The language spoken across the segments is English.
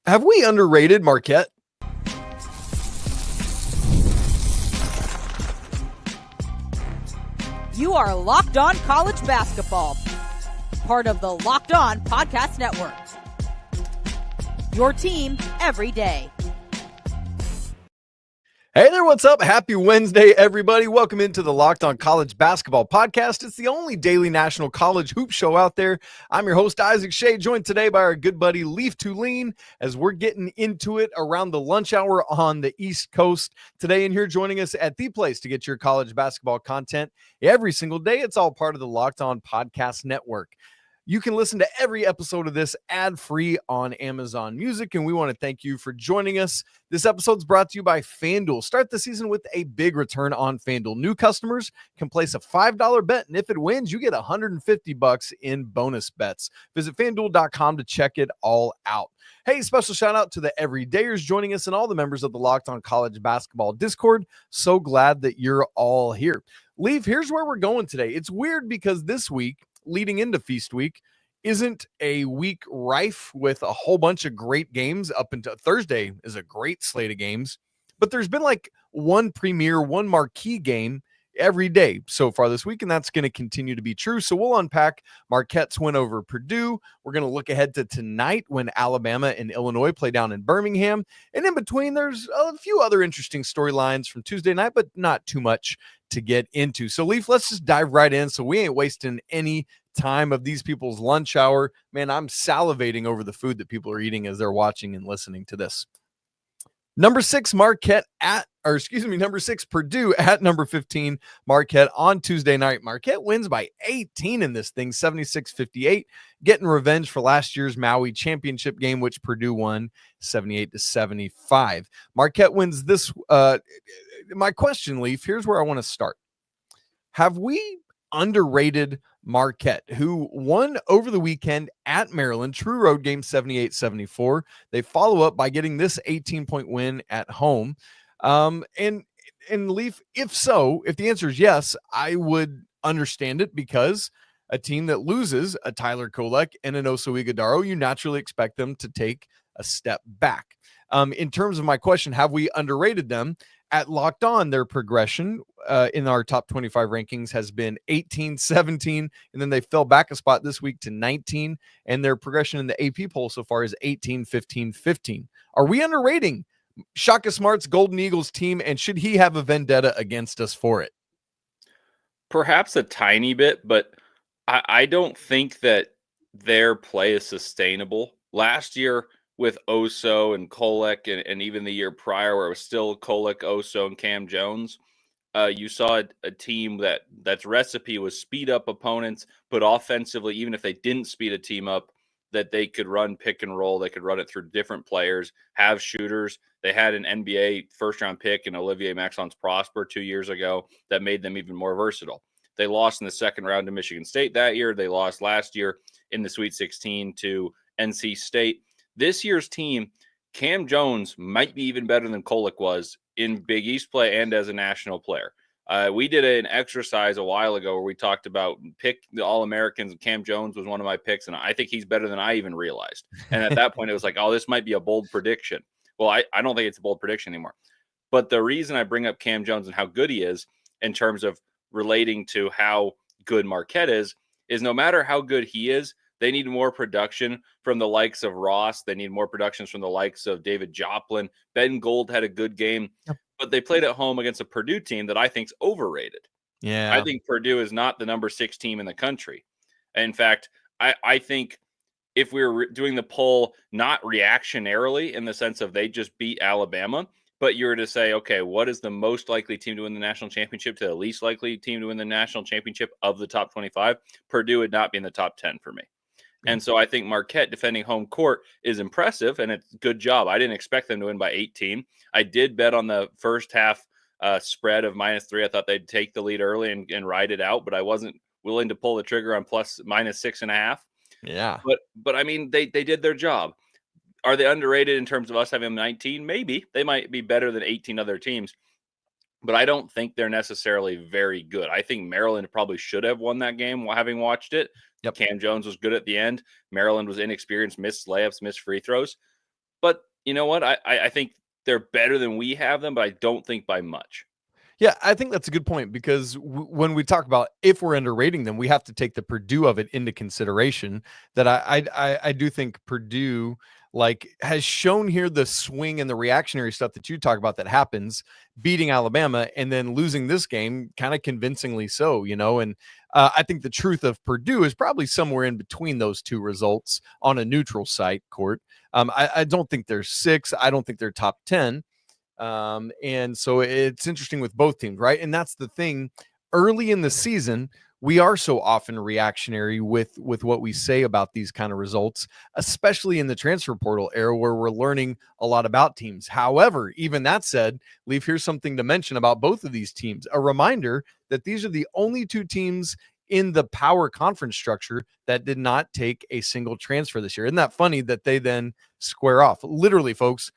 Have we underrated Marquette? You are Locked On College Basketball, part of the Locked On Podcast Network. Your team every day. Hey there, what's up? Happy Wednesday, everybody. Welcome into the Locked On College Basketball Podcast. It's the only daily national college hoop show out there. I'm your host, Isaac Shea, joined today by our good buddy, Leaf Tulane, as we're getting into it around the lunch hour on the East Coast today. And here joining us at the place to get your college basketball content every single day. It's all part of the Locked On Podcast Network. You can listen to every episode of this ad-free on Amazon Music, and we want to thank you for joining us. This episode is brought to you by FanDuel. Start the season with a big return on FanDuel. New customers can place a $5 bet, and if it wins, you get $150 in bonus bets. Visit FanDuel.com to check it all out. Hey, special shout out to the everydayers joining us and all the members of the Locked On College Basketball Discord. So glad that you're all here. Leaf, here's where we're going today. It's weird because this week, leading into Feast Week, isn't a week rife with a whole bunch of great games. Up until Thursday is a great slate of games, but there's been like one premier, one marquee game every day so far this week, and that's going to continue to be true. So we'll unpack Marquette's win over Purdue. We're going to look ahead to tonight when Alabama and Illinois play down in Birmingham, and in between there's a few other interesting storylines from Tuesday night, but not too much to get into. So Leaf, let's just dive right in so we ain't wasting any time of these people's lunch hour. Man, I'm salivating over the food that people are eating as they're watching and listening to this. Number 6 Purdue at number 15 Marquette on Tuesday night. Marquette wins by 18 in this thing, 76-58, getting revenge for last year's Maui championship game, which Purdue won 78-75. Marquette wins this. My question, Leaf, here's where I want to start. Have we underrated Marquette, who won over the weekend at Maryland, true road game 78-74. They follow up by getting this 18-point win at home. And Leaf, if the answer is yes, I would understand it, because a team that loses a Tyler Kolek and an Oso Ighodaro, you naturally expect them to take a step back. In terms of my question, have we underrated them? At Locked On, their progression in our top 25 rankings has been 18, 17, and then they fell back a spot this week to 19, and their progression in the AP poll so far is 18, 15, 15. Are we underrating Shaka Smart's Golden Eagles team, and should he have a vendetta against us for it? Perhaps a tiny bit, but I don't think that their play is sustainable. Last year, with Oso and Kolek, and even the year prior where it was still Kolek, Oso, and Kam Jones, you saw a team that's recipe was speed up opponents, but offensively, even if they didn't speed a team up, that they could run pick and roll. They could run it through different players, have shooters. They had an NBA first-round pick in Olivier Maxence Prosper 2 years ago that made them even more versatile. They lost in the second round to Michigan State that year. They lost last year in the Sweet 16 to NC State. This year's team, Kam Jones might be even better than Kolek was in Big East play and as a national player. We did an exercise a while ago where we talked about pick the All-Americans, and Kam Jones was one of my picks, and I think he's better than I even realized. And at that point, it was like, oh, this might be a bold prediction. Well, I don't think it's a bold prediction anymore. But the reason I bring up Kam Jones and how good he is in terms of relating to how good Marquette is no matter how good he is, they need more production from the likes of Ross. They need more productions from the likes of David Joplin. Ben Gold had a good game, but they played at home against a Purdue team that I think is overrated. Yeah, I think Purdue is not the number 6 team in the country. In fact, I think if we were doing the poll not reactionarily in the sense of they just beat Alabama, but you were to say, okay, what is the most likely team to win the national championship to the least likely team to win the national championship of the top 25, Purdue would not be in the top 10 for me. And so I think Marquette defending home court is impressive, and it's a good job. I didn't expect them to win by 18. I did bet on the first half spread of -3. I thought they'd take the lead early and ride it out, but I wasn't willing to pull the trigger on -6.5. Yeah. But I mean, they did their job. Are they underrated in terms of us having 19? Maybe. They might be better than 18 other teams. But I don't think they're necessarily very good. I think Maryland probably should have won that game having watched it. Yep. Kam Jones was good at the end. Maryland was inexperienced, missed layups, missed free throws. But you know what? I think they're better than we have them, but I don't think by much. Yeah, I think that's a good point because when we talk about if we're underrating them, we have to take the Purdue of it into consideration. That I do think Purdue has shown here the swing and the reactionary stuff that you talk about that happens, beating Alabama and then losing this game kind of convincingly so, and I think the truth of Purdue is probably somewhere in between those two results on a neutral site court. I don't think they're 6. I don't think they're top 10. And so it's interesting with both teams, right? And that's the thing. Early in the season, we are so often reactionary with what we say about these kind of results, especially in the transfer portal era where we're learning a lot about teams. However, even that said, Leaf, here's something to mention about both of these teams. A reminder that these are the only two teams in the power conference structure that did not take a single transfer this year. Isn't that funny that they then square off? Literally, folks,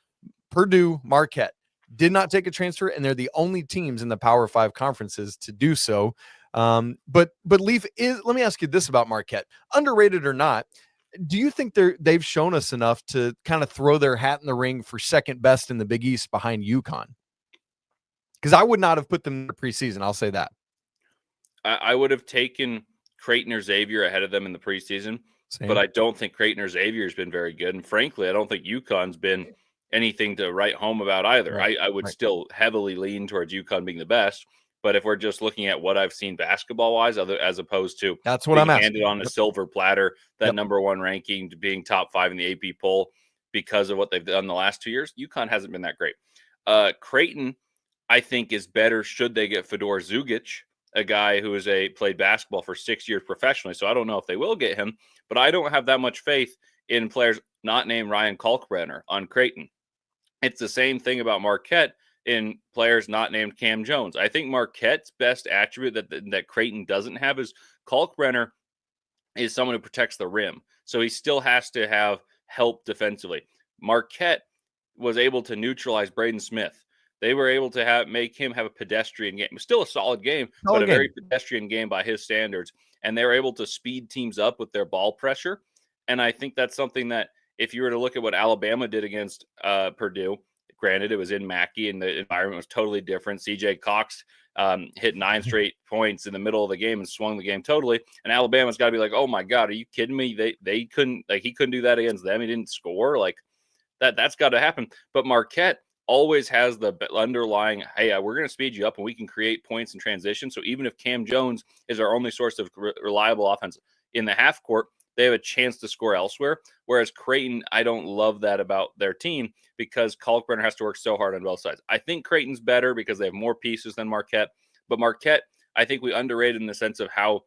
Purdue, Marquette did not take a transfer, and they're the only teams in the Power 5 conferences to do so. But Leaf, let me ask you this about Marquette. Underrated or not, do you think they've shown us enough to kind of throw their hat in the ring for second best in the Big East behind UConn? Because I would not have put them in the preseason. I'll say that. I would have taken Creighton or Xavier ahead of them in the preseason, but I don't think Creighton or Xavier has been very good. And frankly, I don't think UConn's been anything to write home about either. Right. I would still heavily lean towards UConn being the best. But if we're just looking at what I've seen basketball-wise, as opposed to that's what I'm handed on a silver platter, that number one ranking to being top 5 in the AP poll because of what they've done the last 2 years, UConn hasn't been that great. Creighton, I think, is better should they get Fedor Zugic, a guy who is played basketball for 6 years professionally. So I don't know if they will get him, but I don't have that much faith in players not named Ryan Kalkbrenner on Creighton. It's the same thing about Marquette in players not named Kam Jones. I think Marquette's best attribute that Creighton doesn't have is Kalkbrenner is someone who protects the rim. So he still has to have help defensively. Marquette was able to neutralize Braden Smith. They were able to make him have a pedestrian game. Still a solid game, but a very pedestrian game by his standards. And they were able to speed teams up with their ball pressure. And I think that's something that if you were to look at what Alabama did against Purdue, granted it was in Mackey and the environment was totally different. CJ Cox hit 9 straight points in the middle of the game and swung the game totally. And Alabama's got to be like, oh my God, are you kidding me? They couldn't, he couldn't do that against them. He didn't score. That's got to happen. But Marquette always has the underlying, hey, we're going to speed you up and we can create points in transition. So even if Kam Jones is our only source of reliable offense in the half court, they have a chance to score elsewhere. Whereas Creighton, I don't love that about their team because Kalkbrenner has to work so hard on both sides. I think Creighton's better because they have more pieces than Marquette. But Marquette, I think we underrated in the sense of how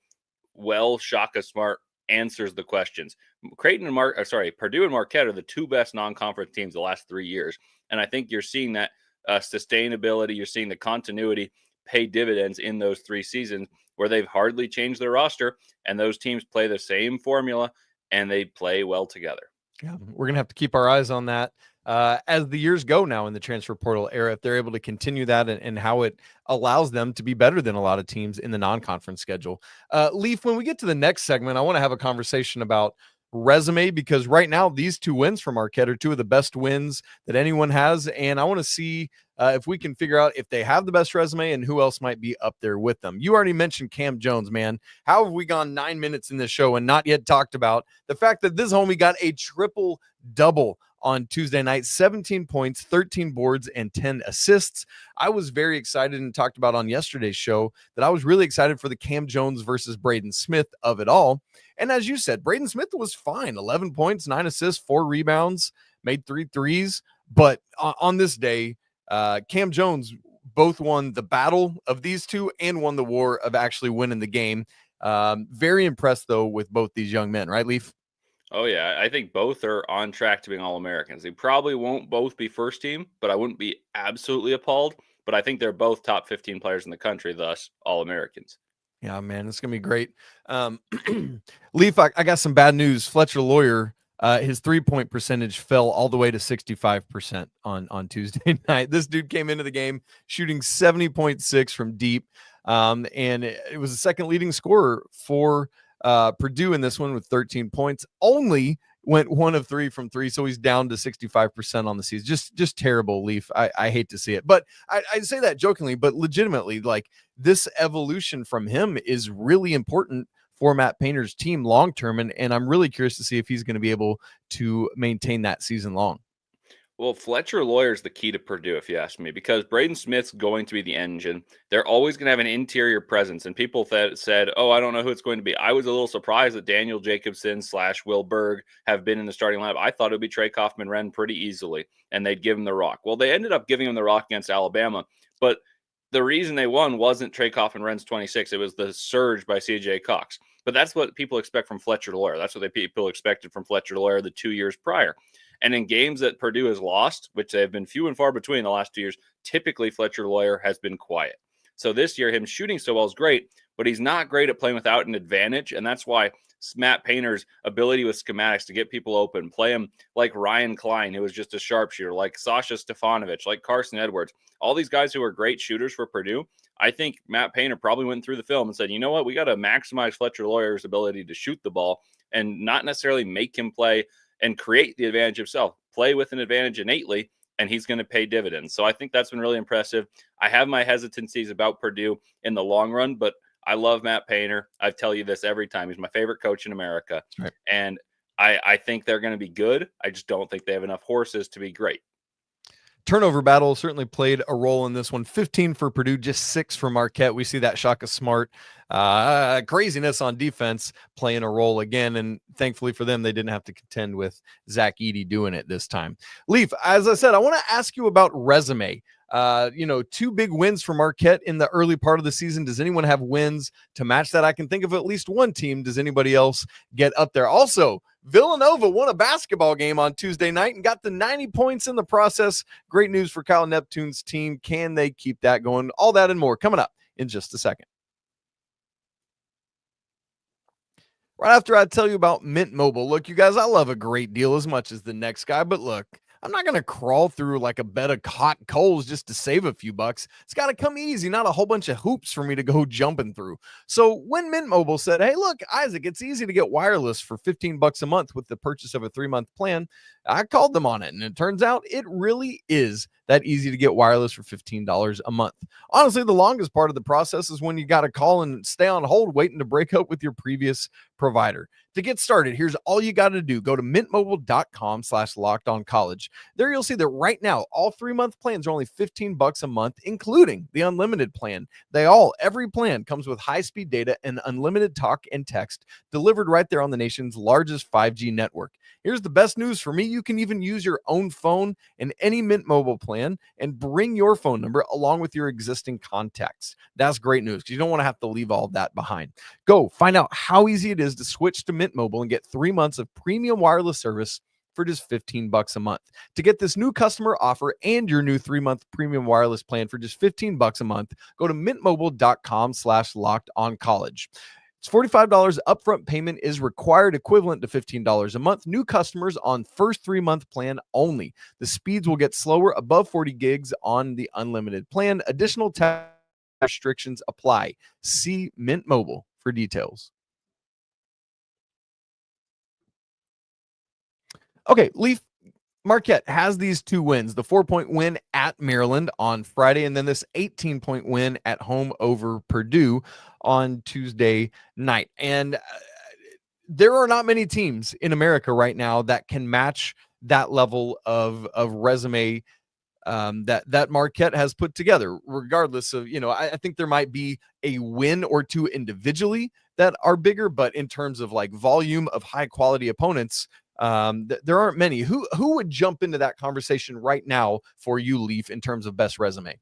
well Shaka Smart answers the questions. Purdue and Marquette are the two best non-conference teams the last 3 years. And I think you're seeing that sustainability, you're seeing the continuity pay dividends in those 3 seasons where they've hardly changed their roster, and those teams play the same formula, and they play well together. Yeah, we're going to have to keep our eyes on that as the years go now in the transfer portal era, if they're able to continue that and how it allows them to be better than a lot of teams in the non-conference schedule. Leaf, when we get to the next segment, I want to have a conversation about resume, because right now these 2 wins from Marquette are 2 of the best wins that anyone has, and I want to see if we can figure out if they have the best resume and who else might be up there with them. You already mentioned Kam Jones, man. How have we gone 9 minutes in this show and not yet talked about the fact that this homie got a triple-double on Tuesday night, 17 points, 13 boards, and 10 assists. I was very excited and talked about on yesterday's show that I was really excited for the Kam Jones versus Braden Smith of it all. And as you said, Braden Smith was fine. 11 points, 9 assists, 4 rebounds, made 3 threes. But on this day, Kam Jones both won the battle of these two and won the war of actually winning the game. Very impressed, though, with both these young men, right, Leaf? Oh, yeah. I think both are on track to being All-Americans. They probably won't both be first team, but I wouldn't be absolutely appalled. But I think they're both top 15 players in the country, thus All-Americans. Yeah, man, it's going to be great. Leaf, I got some bad news. Fletcher Lawyer, his 3-point percentage fell all the way to 65% on Tuesday night. This dude came into the game shooting 70.6 from deep, and it was the second leading scorer for Purdue in this one with 13 points. Only went 1 of 3 from 3, so he's down to 65% on the season. Just terrible, Leaf. I hate to see it, but I say that jokingly, but legitimately, like, this evolution from him is really important for Matt Painter's team long term, and I'm really curious to see if he's going to be able to maintain that season long. Well, Fletcher Lawyer is the key to Purdue, if you ask me, because Braden Smith's going to be the engine. They're always going to have an interior presence. And people said, oh, I don't know who it's going to be. I was a little surprised that Daniel Jacobson / Will Berg have been in the starting lineup. I thought it would be Trey Kaufman-Renn pretty easily, and they'd give him the rock. Well, they ended up giving him the rock against Alabama, but the reason they won wasn't Trey Kaufman-Renn's 26. It was the surge by C.J. Cox. But that's what people expect from Fletcher Lawyer. That's what people expected from Fletcher Lawyer the 2 years prior. And in games that Purdue has lost, which they have been few and far between the last 2 years, typically Fletcher Lawyer has been quiet. So this year, him shooting so well is great, but he's not great at playing without an advantage. And that's why Matt Painter's ability with schematics to get people open, play him like Ryan Klein, who was just a sharpshooter, like Sasha Stefanovic, like Carson Edwards, all these guys who are great shooters for Purdue. I think Matt Painter probably went through the film and said, you know what, we got to maximize Fletcher Lawyer's ability to shoot the ball and not necessarily make him play and create the advantage himself, play with an advantage innately, and he's going to pay dividends. So I think that's been really impressive. I have my hesitancies about Purdue in the long run, but I love Matt Painter. I tell you this every time. He's my favorite coach in America. Right. And I think they're going to be good. I just don't think they have enough horses to be great. Turnover battle certainly played a role in this one. 15 for Purdue, just 6 for Marquette. We see that Shaka Smart craziness on defense playing a role again, and thankfully for them, they didn't have to contend with Zach Edey doing it this time. Leaf, as I said, I want to ask you about resume. 2 big wins for Marquette in the early part of the season. Does anyone have wins to match that? I can think of at least one team. Does anybody else get up there? Also, Villanova won a basketball game on Tuesday night and got the 90 points in the process. Great news for Kyle Neptune's team. Can they keep that going? All that and more coming up in just a second. Right after I tell you about Mint Mobile. Look, you guys, I love a great deal as much as the next guy, but look, I'm not going to crawl through like a bed of hot coals just to save a few bucks. It's got to come easy, not a whole bunch of hoops for me to go jumping through. So when Mint Mobile said, hey, look, Isaac, it's easy to get wireless for $15 a month with the purchase of a 3-month plan, I called them on it. And it turns out it really is that easy to get wireless for $15 a month. Honestly, the longest part of the process is when you got to call and stay on hold waiting to break up with your previous provider. To get started, here's all you got to do. Go to mintmobile.com/lockedoncollege. There you'll see that right now, all 3-month plans are only $15 a month, including the unlimited plan. Every plan comes with high-speed data and unlimited talk and text delivered right there on the nation's largest 5G network. Here's the best news for me. You can even use your own phone in any Mint Mobile plan and bring your phone number along with your existing contacts. That's great news because you don't want to have to leave all of that behind. Go find out how easy it is to switch to Mint Mobile and get 3 months of premium wireless service for just $15 a month. To get this new customer offer and your new 3-month premium wireless plan for just $15 a month, go to mintmobile.com/lockedoncollege. It's $45 upfront payment is required, equivalent to $15 a month. New customers on first 3-month plan only. The speeds will get slower above 40 gigs on the unlimited plan. Additional tax restrictions apply. See Mint Mobile for details. Okay, Leaf, Marquette has these 2 wins, the 4-point win at Maryland on Friday, and then this 18-point win at home over Purdue on Tuesday night. And there are not many teams in America right now that can match that level of resume that Marquette has put together, regardless of, I think there might be a win or 2 individually that are bigger, but in terms of like volume of high quality opponents, there aren't many. Who would jump into that conversation right now for you, Leaf, in terms of best resume?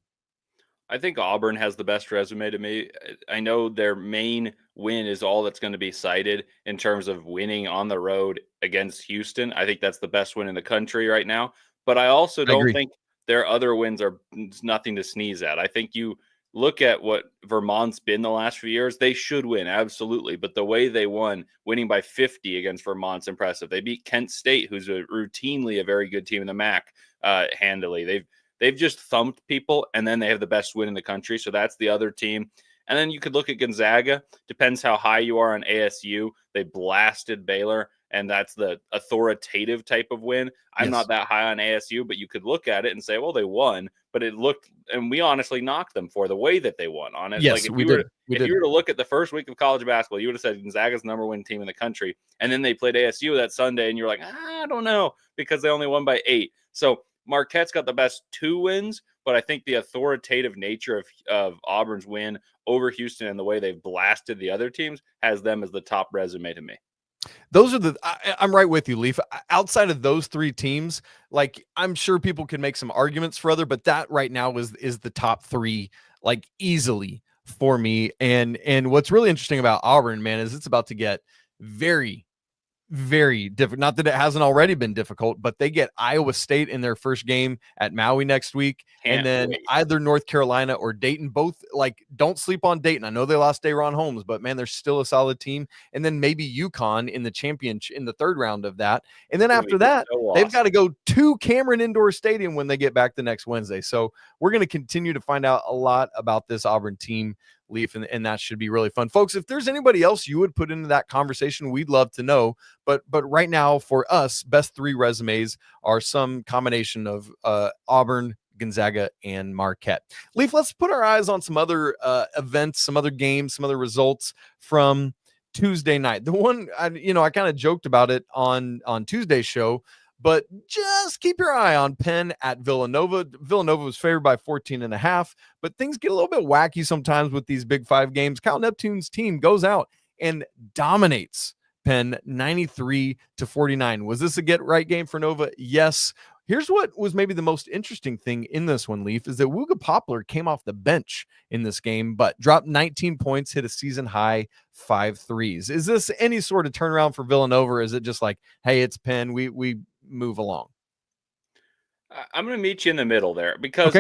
I think Auburn has the best resume to me. I know their main win is all that's going to be cited in terms of winning on the road against Houston. I think that's the best win in the country right now. But I also don't think their other wins are nothing to sneeze at. I think you look at what Vermont's been the last few years, they should win, absolutely. But the way they won, winning by 50 against Vermont's impressive. They beat Kent State, who's routinely a very good team in the MAC, handily. They've just thumped people, and then they have the best win in the country. So that's the other team. And then you could look at Gonzaga. Depends how high you are on ASU. They blasted Baylor. and that's the authoritative type of win. I'm not that high on ASU, but you could look at it and say, well, they won, but it looked, and we honestly knocked them for the way that they won on it. Yes, like we did. If you were to look at the first week of college basketball, you would have said Gonzaga's the number one team in the country. And then they played ASU that Sunday, and you're like, I don't know, because they only won by 8. So Marquette's got the best 2 wins, but I think the authoritative nature of Auburn's win over Houston and the way they've blasted the other teams has them as the top resume to me. Those are I'm right with you, Leaf. Outside of those 3 teams, like, I'm sure people can make some arguments for other, but that right now is the top 3, like, easily for me. And what's really interesting about Auburn, man, is it's about to get very, very difficult. Not that it hasn't already been difficult, but they get Iowa State in their first game at Maui next week. And then either North Carolina or Dayton. Both, like, don't sleep on Dayton. I know they lost Daron Holmes, but man, they're still a solid team. And then maybe UConn in the championship in the 3rd round of that. And then after that, they've got to go to Cameron Indoor Stadium when they get back the next Wednesday. So we're going to continue to find out a lot about this Auburn team, Leaf, and that should be really fun. Folks, if there's anybody else you would put into that conversation, we'd love to know. But right now, for us, best 3 resumes are some combination of Auburn, Gonzaga, and Marquette. Leaf, let's put our eyes on some other events, some other games, some other results from Tuesday night. The one, I kind of joked about it on Tuesday's show, but just keep your eye on Penn at Villanova. Villanova was favored by 14.5, but things get a little bit wacky sometimes with these Big 5 games. Cal Neptune's team goes out and dominates Penn 93-49. Was this a get-right game for Nova? Yes. Here's what was maybe the most interesting thing in this one, Leaf, is that Wooga Poplar came off the bench in this game, but dropped 19 points, hit a season-high 5 threes. Is this any sort of turnaround for Villanova, or is it just like, hey, it's Penn, we move along? I'm going to meet you in the middle there, because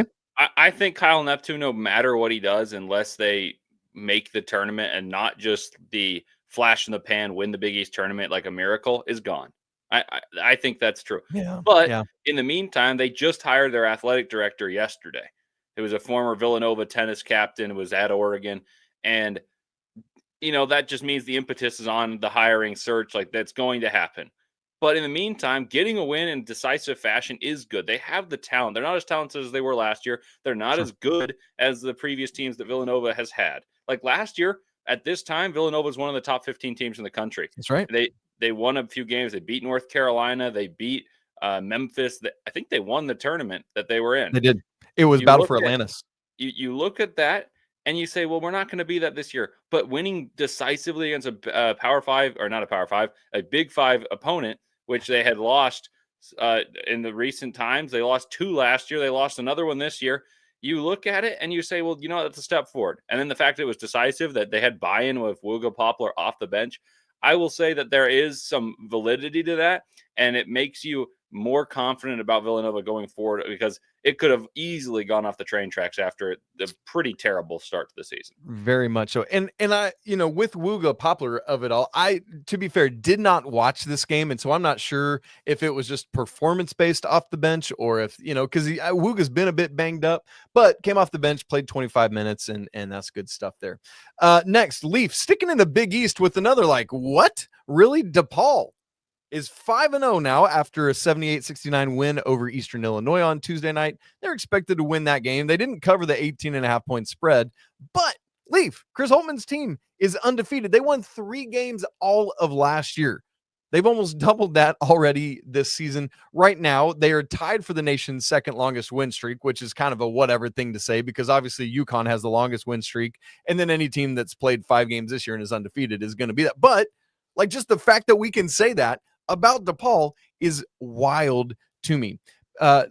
I think Kyle Neptune, no matter what he does, unless they make the tournament and not just the flash in the pan, win the Big East tournament like a miracle, is gone. I think that's true. But in the meantime, they just hired their athletic director yesterday. It was a former Villanova tennis captain who was at Oregon. And, that just means the impetus is on the hiring search. Like, that's going to happen. But in the meantime, getting a win in decisive fashion is good. They have the talent. They're not as talented as they were last year. They're not as good as the previous teams that Villanova has had. Like last year, at this time, Villanova was one of the top 15 teams in the country. That's right. They won a few games. They beat North Carolina. They beat Memphis. I think they won the tournament that they were in. They did. It was Battle for Atlantis. You look at that and you say, well, we're not going to be that this year. But winning decisively against a Power 5, or not a Power 5, a Big 5 opponent, which they had lost in the recent times. They lost 2 last year. They lost another one this year. You look at it and you say, well, that's a step forward. And then the fact that it was decisive, that they had buy-in with Wooga Poplar off the bench, I will say that there is some validity to that, and it makes you more confident about Villanova going forward, because it could have easily gone off the train tracks after the pretty terrible start to the season. Very much so. And I, with Wooga Poplar of it all, I, to be fair, did not watch this game. And so I'm not sure if it was just performance based off the bench, or if, because Wooga's been a bit banged up, but came off the bench, played 25 minutes, and that's good stuff there. Next, Leaf, sticking in the Big East with another, like, what? Really? DePaul is 5-0 now after a 78-69 win over Eastern Illinois on Tuesday night. They're expected to win that game. They didn't cover the 18.5 point spread, but Leaf, Chris Holtman's team is undefeated. They won 3 games all of last year. They've almost doubled that already this season. Right now, they are tied for the nation's second longest win streak, which is kind of a whatever thing to say, because obviously UConn has the longest win streak, and then any team that's played 5 games this year and is undefeated is going to be that. But like, just the fact that we can say that about DePaul is wild to me.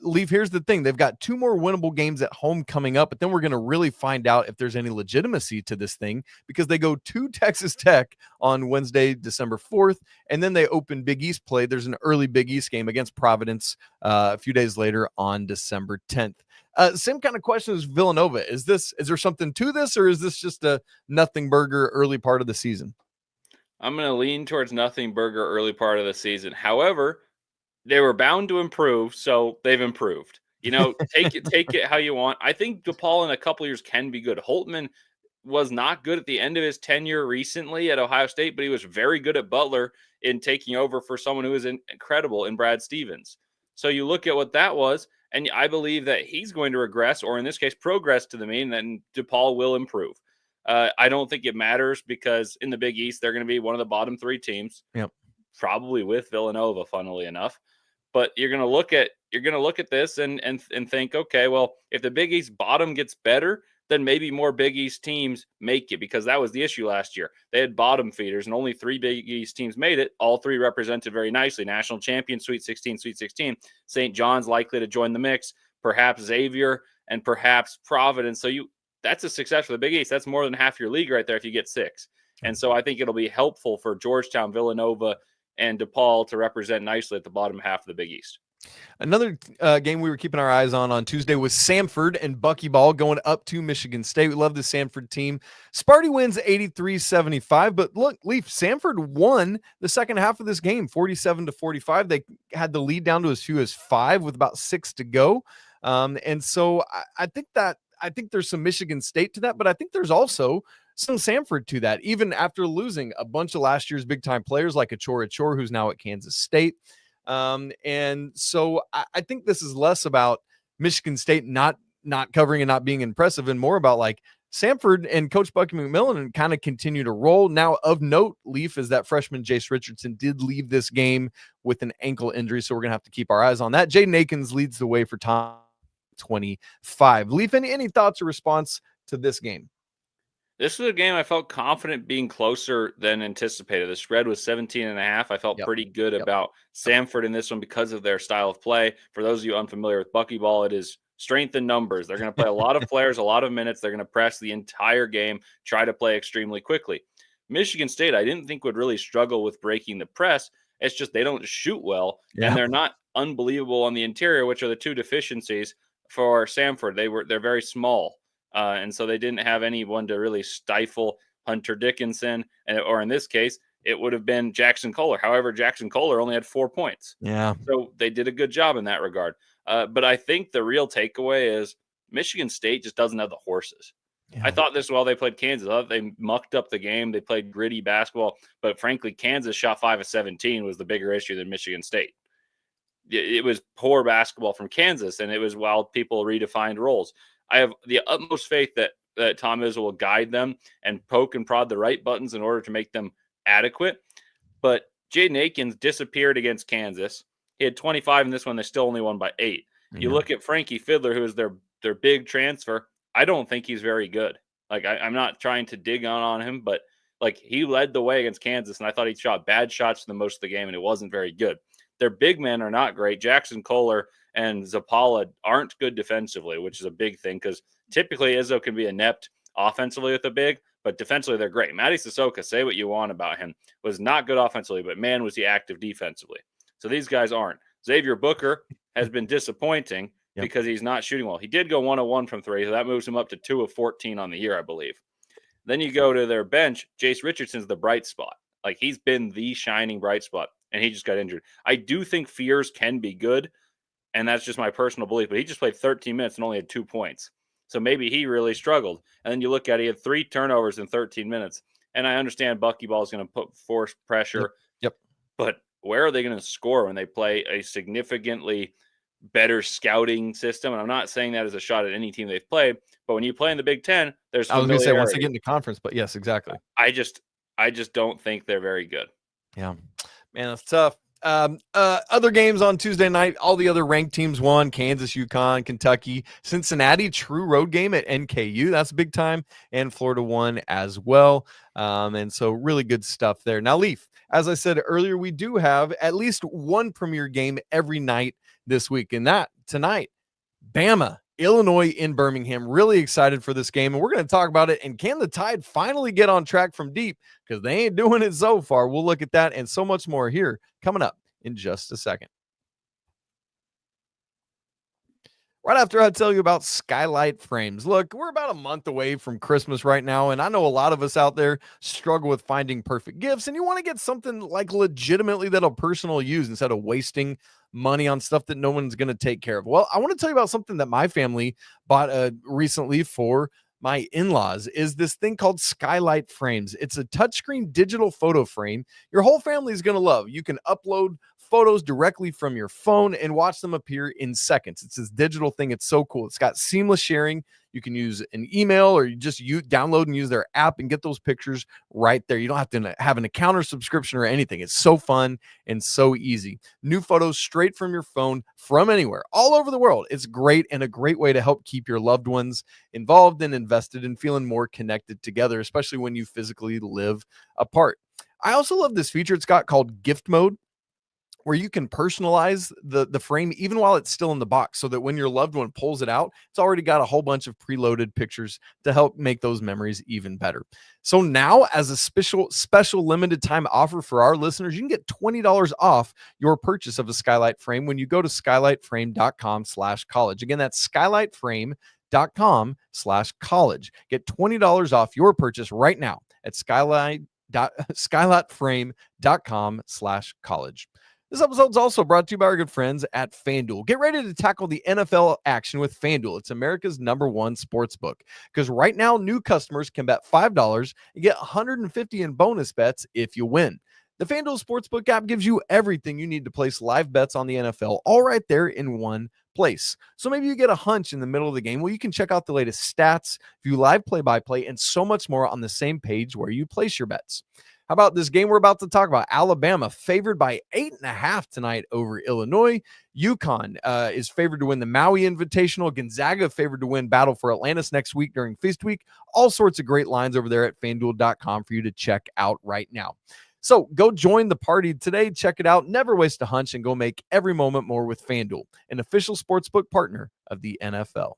Leaf, here's the thing. They've got 2 more winnable games at home coming up, but then we're going to really find out if there's any legitimacy to this thing, because they go to Texas Tech on Wednesday, December 4th, and then they open Big East play. There's an early Big East game against Providence a few days later on December 10th. Same kind of question as Villanova. Is there something to this, or is this just a nothing burger early part of the season? I'm going to lean towards nothing burger early part of the season. However, they were bound to improve, so they've improved. Take it how you want. I think DePaul in a couple years can be good. Holtman was not good at the end of his tenure recently at Ohio State, but he was very good at Butler in taking over for someone who is incredible in Brad Stevens. So you look at what that was, and I believe that he's going to regress, or in this case, progress to the mean, and DePaul will improve. I don't think it matters because in the Big East, they're going to be one of the bottom 3 teams, probably with Villanova, funnily enough. But you're going to look at this and think, okay, well, if the Big East bottom gets better, then maybe more Big East teams make it, because that was the issue last year. They had bottom feeders, and only 3 Big East teams made it. All 3 represented very nicely. National champion, Sweet 16, Sweet 16. St. John's likely to join the mix, perhaps Xavier, and perhaps Providence. So that's a success for the Big East. That's more than half your league right there if you get 6. And so I think it'll be helpful for Georgetown, Villanova, and DePaul to represent nicely at the bottom half of the Big East. Another game we were keeping our eyes on Tuesday was Samford and Buckyball going up to Michigan State. We love the Samford team. Sparty wins 83-75, but look, Leaf, Samford won the second half of this game, 47-45. They had the lead down to as few as 5 with about 6 to go. And so I think there's some Michigan State to that, but I think there's also some Samford to that, even after losing a bunch of last year's big-time players like Achor, who's now at Kansas State. And so I think this is less about Michigan State not covering and not being impressive, and more about like Samford and Coach Bucky McMillan kind of continue to roll. Now, of note, Leaf, is that freshman Jace Richardson did leave this game with an ankle injury, so we're going to have to keep our eyes on that. Jaden Akins leads the way for Tom 25. Leaf, any thoughts or response to this game? This was a game I felt confident being closer than anticipated. The spread was 17.5. I felt pretty good about Samford in this one because of their style of play. For those of you unfamiliar with Buckyball, it is strength in numbers. They're going to play a lot of players, a lot of minutes. They're going to press the entire game, try to play extremely quickly. Michigan State, I didn't think would really struggle with breaking the press. It's just they don't shoot well, and they're not unbelievable on the interior, which are the 2 deficiencies for Samford. They're very small. And so they didn't have anyone to really stifle Hunter Dickinson, or in this case, it would have been Jackson Kohler. However, Jackson Kohler only had 4 points. So they did a good job in that regard. But I think the real takeaway is Michigan State just doesn't have the horses. I thought this while they played Kansas. I thought they mucked up the game. They played gritty basketball. But frankly, Kansas shot 5 of 17 was the bigger issue than Michigan State. It was poor basketball from Kansas, and it was while people redefined roles. I have the utmost faith that Tom Izzo will guide them and poke and prod the right buttons in order to make them adequate. But Jaden Akins disappeared against Kansas. He had 25 in this one. They still only won by 8. You look at Frankie Fiddler, who is their big transfer. I don't think he's very good. Like, I'm not trying to dig on him, but like, he led the way against Kansas, and I thought he shot bad shots for the most of the game, and it wasn't very good. Their big men are not great. Jackson Kohler and Zapala aren't good defensively, which is a big thing because typically Izzo can be inept offensively with a big, but defensively they're great. Matty Sissoko, say what you want about him, was not good offensively, but man, was he active defensively. So these guys aren't. Xavier Booker has been disappointing because he's not shooting well. He did go 1 of 1 from 3, so that moves him up to 2 of 14 on the year, I believe. Then you go to their bench. Jace Richardson's the bright spot. Like, he's been the shining bright spot, and he just got injured. I do think Fears can be good, and that's just my personal belief, but he just played 13 minutes and only had 2 points. So maybe he really struggled. And then you look at it, he had 3 turnovers in 13 minutes. And I understand Buckyball is going to put force pressure. But where are they going to score when they play a significantly better scouting system? And I'm not saying that as a shot at any team they've played, but when you play in the Big Ten, there's I was going to say once they get in the conference, but yes, exactly. I just don't think they're very good. Yeah, man, that's tough. Other games on Tuesday night, all the other ranked teams won. Kansas, UConn, Kentucky, Cincinnati, true road game at NKU. That's big time. And Florida won as well. And so really good stuff there. Now, Leaf, as I said earlier, we do have at least one premier game every night this week. And that tonight, Bama, Illinois in Birmingham. Really excited for this game, and we're going to talk about it. And can the Tide finally get on track from deep? Because they ain't doing it so far. We'll look at that and so much more here coming up in just a second. Right after I tell you about Skylight Frames. Look, we're about a month away from Christmas right now, and I know a lot of us out there struggle with finding perfect gifts, and you want to get something like legitimately that a person will use instead of wasting money on stuff that no one's going to take care of. Well, I want to tell you about something that my family bought recently for my in-laws is this thing called Skylight Frames. It's a touchscreen digital photo frame your whole family is going to love. You can upload photos directly from your phone and watch them appear in seconds. It's this digital thing. It's so cool. It's got seamless sharing. You can use an email or you just download and use their app and get those pictures right there. You don't have to have an account or subscription or anything. It's so fun and so easy. New photos straight from your phone from anywhere, all over the world. It's great and a great way to help keep your loved ones involved and invested and feeling more connected together, especially when you physically live apart. I also love this feature. It's got called gift mode, where you can personalize the frame even while it's still in the box, so that when your loved one pulls it out, it's already got a whole bunch of preloaded pictures to help make those memories even better. So now, as a special limited time offer for our listeners, you can get $20 off your purchase of a Skylight frame when you go to skylightframe.com/college. Again, that's skylightframe.com/college. Get $20 off your purchase right now at skylightframe.com/college. This episode is also brought to you by our good friends at FanDuel. Get ready to tackle the NFL action with FanDuel. It's America's #1 sports book, because right now new customers can bet $5 and get $150 in bonus bets if you win. The FanDuel Sportsbook app gives you everything you need to place live bets on the NFL, all right there in one place. So maybe you get a hunch in the middle of the game. Well, you can check out the latest stats, view live play-by-play, and so much more on the same page where you place your bets. How about this game we're about to talk about? Alabama favored by 8.5 tonight over Illinois. UConn is favored to win the Maui Invitational. Gonzaga favored to win Battle for Atlantis next week during Feast Week. All sorts of great lines over there at FanDuel.com for you to check out right now. So go join the party today. Check it out. Never waste a hunch and go make every moment more with FanDuel, an official sportsbook partner of the NFL.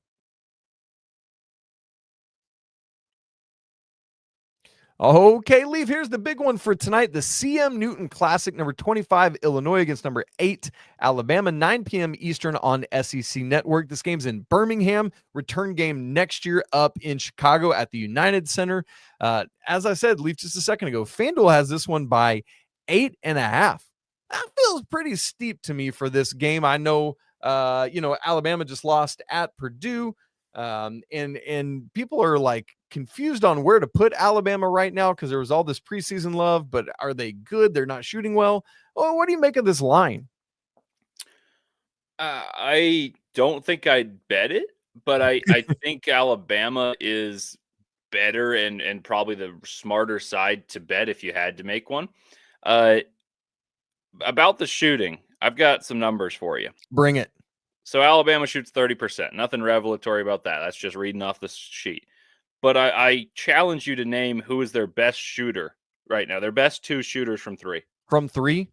Okay, Leaf, here's the big one for tonight. The CM Newton Classic, number 25, Illinois against number 8, Alabama, 9 p.m. Eastern on SEC Network. This game's in Birmingham. Return game next year up in Chicago at the United Center. As I said, Leaf, just a second ago, FanDuel has this one by 8.5. That feels pretty steep to me for this game. I know, Alabama just lost at Purdue. And people are like confused on where to put Alabama right now because there was all this preseason love, but are they good? They're not shooting well. Oh, what do you make of this line? I don't think I'd bet it, but I think Alabama is better and probably the smarter side to bet if you had to make one. About the shooting, I've got some numbers for you. Bring it. So Alabama shoots 30%. Nothing revelatory about that. That's just reading off the sheet. But I challenge you to name who is their best shooter right now. Their best 2 shooters from 3. From 3?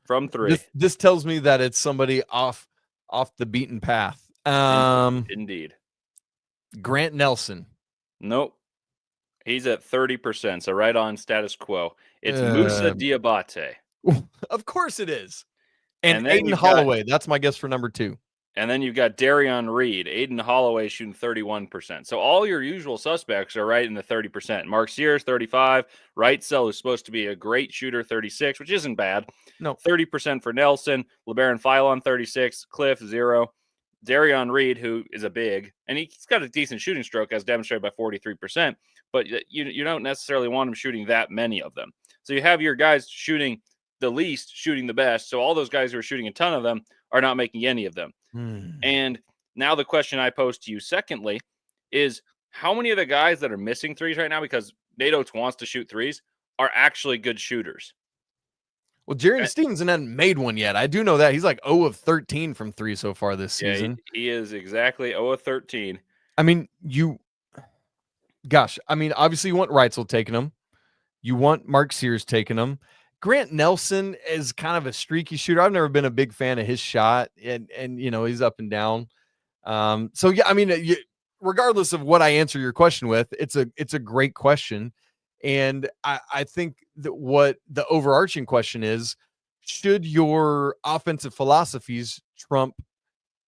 From 3. This tells me that it's somebody off the beaten path. Indeed. Grant Nelson. Nope. He's at 30%, so right on status quo. It's Musa Diabate. Of course it is. And then Aiden Holloway. That's my guess for number 2. And then you've got Darion Reed, Aiden Holloway shooting 31%. So all your usual suspects are right in the 30%. Mark Sears, 35. Wrightsell, who's supposed to be a great shooter, 36, which isn't bad. No. 30% for Nelson. LeBaron Philon, 36. Cliff, 0. Darion Reed, who is a big, and he's got a decent shooting stroke as demonstrated by 43%, but you don't necessarily want him shooting that many of them. So you have your guys shooting the least, shooting the best. So all those guys who are shooting a ton of them are not making any of them. And now the question I pose to you secondly is, how many of the guys that are missing threes right now because Nate Oats wants to shoot threes are actually good shooters? Well, Jaren Stevenson hasn't made one yet. I do know that. He's like 0 of 13 from 3 so far this season. He is exactly 0 of 13. I mean, obviously you want Wrightsell taking him. You want Mark Sears taking him. Grant Nelson is kind of a streaky shooter. I've never been a big fan of his shot, and he's up and down. Regardless of what I answer your question with, it's a great question, and I think that what the overarching question is: should your offensive philosophies trump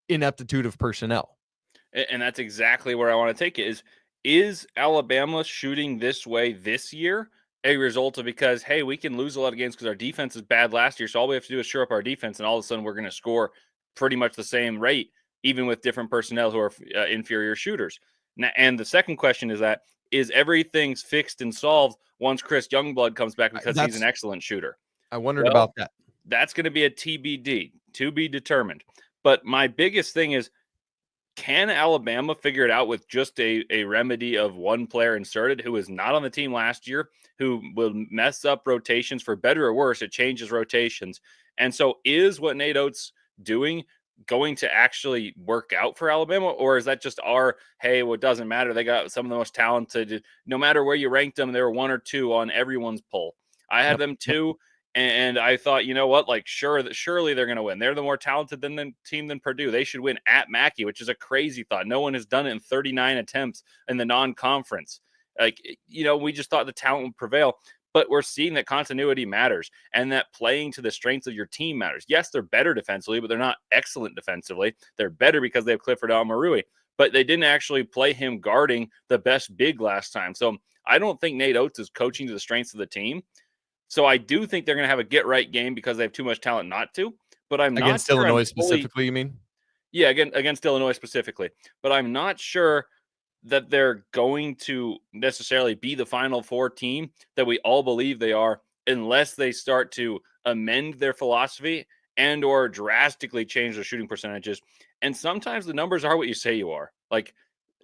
ineptitude of personnel? And that's exactly where I want to take it. Is Alabama shooting this way this year a result of because, hey, we can lose a lot of games because our defense is bad last year, so all we have to do is shore up our defense, and all of a sudden we're going to score pretty much the same rate, even with different personnel who are inferior shooters? And the second question is everything's fixed and solved once Chris Youngblood comes back because he's an excellent shooter? I wondered about that. That's going to be a TBD, to be determined. But my biggest thing is, can Alabama figure it out with just a remedy of one player inserted who was not on the team last year, who will mess up rotations for better or worse? It changes rotations. And so is what Nate Oats doing going to actually work out for Alabama? Or is that just hey, well, it doesn't matter. They got some of the most talented, no matter where you ranked them, they were 1 or 2 on everyone's poll. I had them 2. And I thought, you know what, like, surely they're going to win. They're the more talented team than Purdue. They should win at Mackey, which is a crazy thought. No one has done it in 39 attempts in the non-conference. Like, we just thought the talent would prevail. But we're seeing that continuity matters and that playing to the strengths of your team matters. Yes, they're better defensively, but they're not excellent defensively. They're better because they have Clifford Almarui. But they didn't actually play him guarding the best big last time. So I don't think Nate Oats is coaching to the strengths of the team. So I do think they're going to have a get-right game because they have too much talent not to. But I'm not against Illinois specifically, you mean? Yeah, against Illinois specifically. But I'm not sure that they're going to necessarily be the Final Four team that we all believe they are unless they start to amend their philosophy and or drastically change their shooting percentages. And sometimes the numbers are what you say you are. Like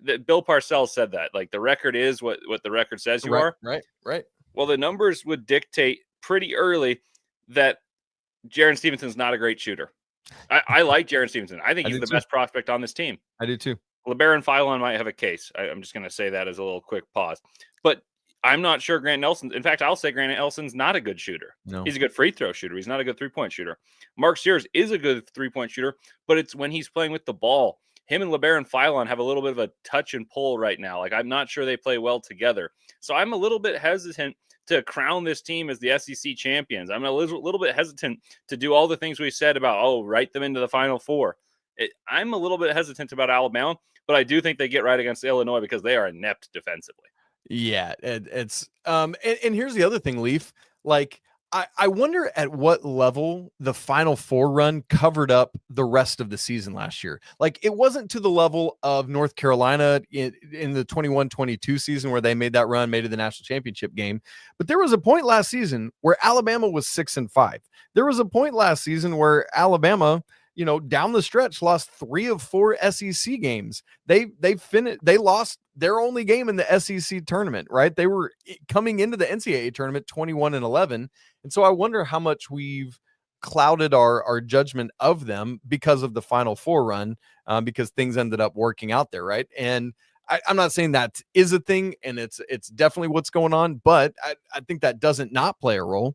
Bill Parcells said that. Like the record is what the record says you are. Right. Well, the numbers would dictate pretty early that Jaren Stevenson's not a great shooter. I like Jaren Stevenson. I think he's the best prospect on this team. I do too. LeBaron Philon might have a case. I'm just going to say that as a little quick pause. But I'm not sure Grant Nelson. In fact, I'll say Grant Nelson's not a good shooter. No. He's a good free throw shooter. He's not a good three-point shooter. Mark Sears is a good three-point shooter, but it's when he's playing with the ball. Him and LeBaron Philon have a little bit of a touch and pull right now. Like, I'm not sure they play well together. So I'm a little bit hesitant to crown this team as the SEC champions. I'm a little bit hesitant to do all the things we said about, write them into the Final Four. I'm a little bit hesitant about Alabama, but I do think they get right against Illinois because they are inept defensively. Yeah, it's and here's the other thing, Leaf. Like, I wonder at what level the Final Four run covered up the rest of the season last year. Like, it wasn't to the level of North Carolina in the 21-22 season where they made that run, made it to the national championship game. But there was a point last season where Alabama was 6-5. There was a point last season where Alabama, down the stretch, lost 3 of 4 SEC games. They lost their only game in the SEC tournament, right? They were coming into the NCAA tournament 21-11. And so I wonder how much we've clouded our judgment of them because of the Final Four run, because things ended up working out there, right? And I'm not saying that is a thing, and it's definitely what's going on, but I think that doesn't not play a role.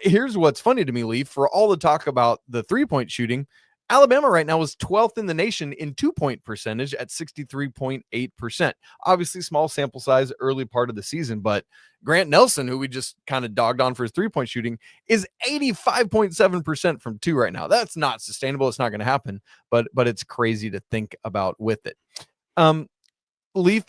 Here's what's funny to me, Lee, for all the talk about the 3-point shooting, Alabama right now is 12th in the nation in 2-point percentage at 63.8%. Obviously, small sample size, early part of the season, but Grant Nelson, who we just kind of dogged on for his 3-point shooting, is 85.7% from 2 right now. That's not sustainable. It's not going to happen, but it's crazy to think about with it. Leaf,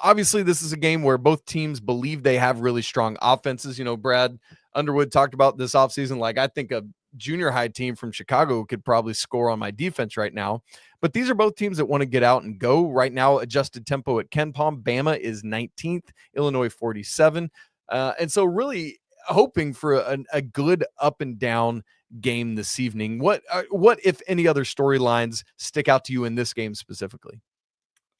obviously this is a game where both teams believe they have really strong offenses. Brad Underwood talked about this offseason. Like, I think a junior high team from Chicago could probably score on my defense right now. But these are both teams that want to get out and go. Right now, adjusted tempo at Ken Palm, Bama is 19th, Illinois 47. And so really hoping for a good up and down game this evening. What if any other storylines stick out to you in this game specifically?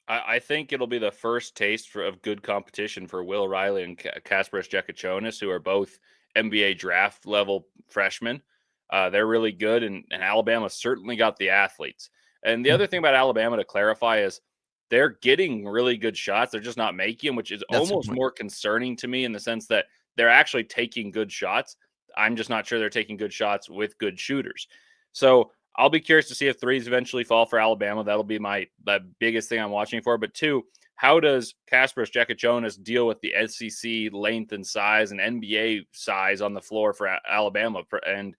I think it'll be the first taste of good competition for Will Riley and Kasparas Jekachonis, who are both NBA draft level freshmen. They're really good, and Alabama certainly got the athletes. And the other thing about Alabama to clarify is they're getting really good shots. They're just not making them, which is almost more concerning to me in the sense that they're actually taking good shots. I'm just not sure they're taking good shots with good shooters. So I'll be curious to see if threes eventually fall for Alabama. That'll be the biggest thing I'm watching for. But 2, how does Kasparas Jekachonis deal with the SEC length and size and NBA size on the floor for Alabama? And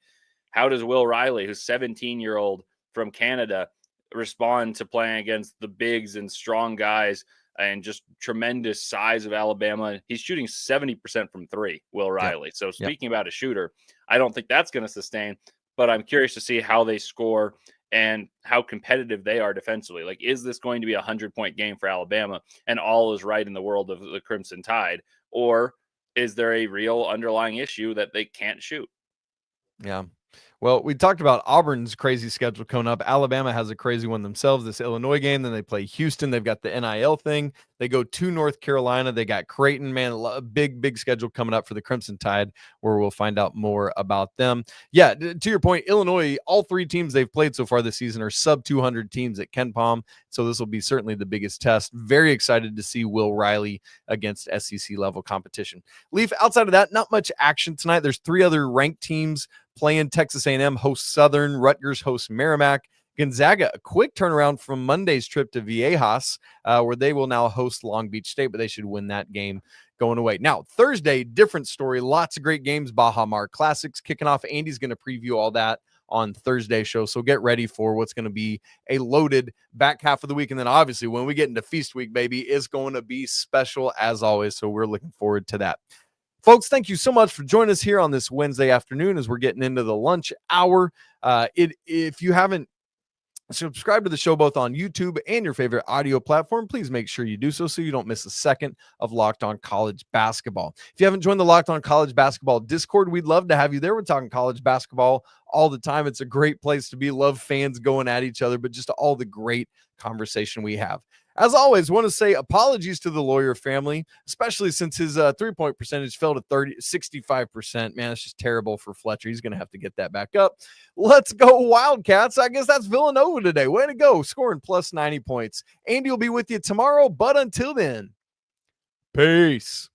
how does Will Riley, who's 17-year-old from Canada, respond to playing against the bigs and strong guys and just tremendous size of Alabama? He's shooting 70% from 3, Will Riley. Yep. So speaking about a shooter, I don't think that's going to sustain. But I'm curious to see how they score and how competitive they are defensively. Like, is this going to be a 100-point game for Alabama and all is right in the world of the Crimson Tide? Or is there a real underlying issue that they can't shoot? Yeah. Well, we talked about Auburn's crazy schedule coming up. Alabama has a crazy one themselves, this Illinois game. Then they play Houston. They've got the NIL thing. They go to North Carolina. They got Creighton, man, a big schedule coming up for the Crimson Tide, where we'll find out more about them. Yeah, to your point, Illinois, all 3 teams they've played so far this season are sub 200 teams at Ken Palm. So this will be certainly the biggest test. Very excited to see Will Riley against SEC level competition. Leaf, outside of that, not much action tonight. There's 3 other ranked teams playing. Texas A&M hosts Southern, Rutgers hosts Merrimack. Gonzaga, a quick turnaround from Monday's trip to Viejas, where they will now host Long Beach State, but they should win that game going away. Now, Thursday, different story. Lots of great games. Baja Mar Classics kicking off. Andy's going to preview all that on Thursday show, so get ready for what's going to be a loaded back half of the week. And then obviously when we get into Feast Week, baby, it's going to be special as always, so we're looking forward to that. Folks, thank you so much for joining us here on this Wednesday afternoon as we're getting into the lunch hour. If you haven't subscribed to the show both on YouTube and your favorite audio platform, please make sure you do so you don't miss a second of Locked On College Basketball. If you haven't joined the Locked On College Basketball Discord, we'd love to have you there. We're talking college basketball all the time. It's a great place to be. Love fans going at each other, but just all the great conversation we have. As always, want to say apologies to the Lawyer family, especially since his 3-point percentage fell to 65%. Man, it's just terrible for Fletcher. He's going to have to get that back up. Let's go Wildcats. I guess that's Villanova today. Way to go, scoring plus 90 points. Andy will be with you tomorrow, but until then, peace.